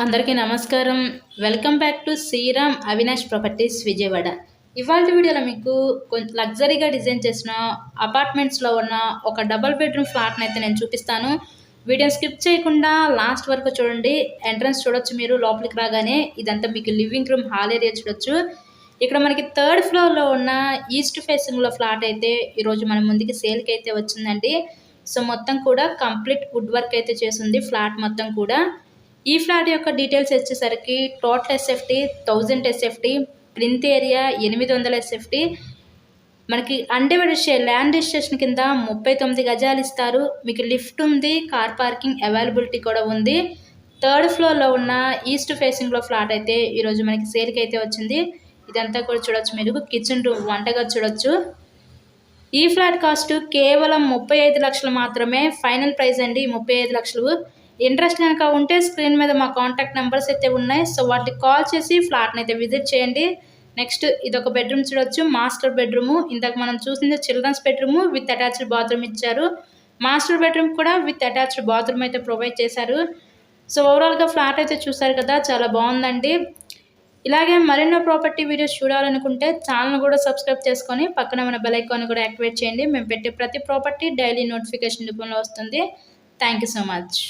అందరికీ నమస్కారం. Welcome back to Sriram Avinash properties Vijayawada. ఇవాళ వీడియోలో మీకు కొంచెం లగ్జరీగా డిజైన్ చేసిన అపార్ట్మెంట్స్లో ఉన్న ఒక డబుల్ బెడ్రూమ్ ఫ్లాట్ని అయితే నేను చూపిస్తాను. వీడియోని స్కిప్ చేయకుండా లాస్ట్ వరకు చూడండి. ఎంట్రన్స్ చూడొచ్చు, మీరు లోపలికి రాగానే ఇదంతా మీకు లివింగ్ రూమ్, హాల్ ఏరియా చూడొచ్చు. ఇక్కడ మనకి థర్డ్ ఫ్లోర్లో ఉన్న ఈస్ట్ ఫేసింగ్లో ఫ్లాట్ అయితే ఈరోజు మన ముందుకి సేల్కి అయితే వచ్చిందండి. సో మొత్తం కూడా కంప్లీట్ వుడ్ వర్క్ అయితే చేసింది ఫ్లాట్ మొత్తం కూడా. ఈ ఫ్లాట్ యొక్క డీటెయిల్స్ వచ్చేసరికి total SFT 1000 SFT, plinth area 800 SFT, మనకి అన్డివైడెడ్ ల్యాండ్ రిజిస్ట్రేషన్ కింద 39 గజాలు ఇస్తారు. మీకు లిఫ్ట్ ఉంది, కార్ పార్కింగ్ అవైలబిలిటీ కూడా ఉంది. థర్డ్ ఫ్లోర్లో ఉన్న ఈస్ట్ ఫేసింగ్లో ఫ్లాట్ అయితే ఈరోజు మనకి సేల్కి అయితే వచ్చింది. ఇదంతా కూడా చూడొచ్చు, మీరు కిచెన్ రూమ్, వంటగది చూడొచ్చు. ఈ ఫ్లాట్ కాస్ట్ కేవలం 35 లక్షలు మాత్రమే ఫైనల్ ప్రైస్ అండి, 35 లక్షలు. ఇంట్రెస్ట్ కనుక ఉంటే స్క్రీన్ మీద మా కాంటాక్ట్ నెంబర్స్ అయితే ఉన్నాయి. సో వాటికి కాల్ చేసి ఫ్లాట్ని అయితే విజిట్ చేయండి. నెక్స్ట్ ఇదొక బెడ్రూమ్ చూడొచ్చు, మాస్టర్ బెడ్రూము. ఇందాక మనం చూసింది children's bedroom with attached bathroom ఇచ్చారు. మాస్టర్ బెడ్రూమ్ కూడా విత్ అటాచ్డ్ బాత్రూమ్ అయితే ప్రొవైడ్ చేశారు. సో ఓవరాల్గా ఫ్లాట్ అయితే చూసారు కదా, చాలా బాగుందండి. ఇలాగే మరెన్నో ప్రాపర్టీ వీడియోస్ చూడాలనుకుంటే ఛానల్ కూడా సబ్స్క్రైబ్ చేసుకొని పక్కన ఉన్న బెల్ ఐకాన్ కూడా యాక్టివేట్ చేయండి. మేము పెట్టే ప్రతి ప్రాపర్టీ డైలీ నోటిఫికేషన్ రూపంలో వస్తుంది. Thank you so much.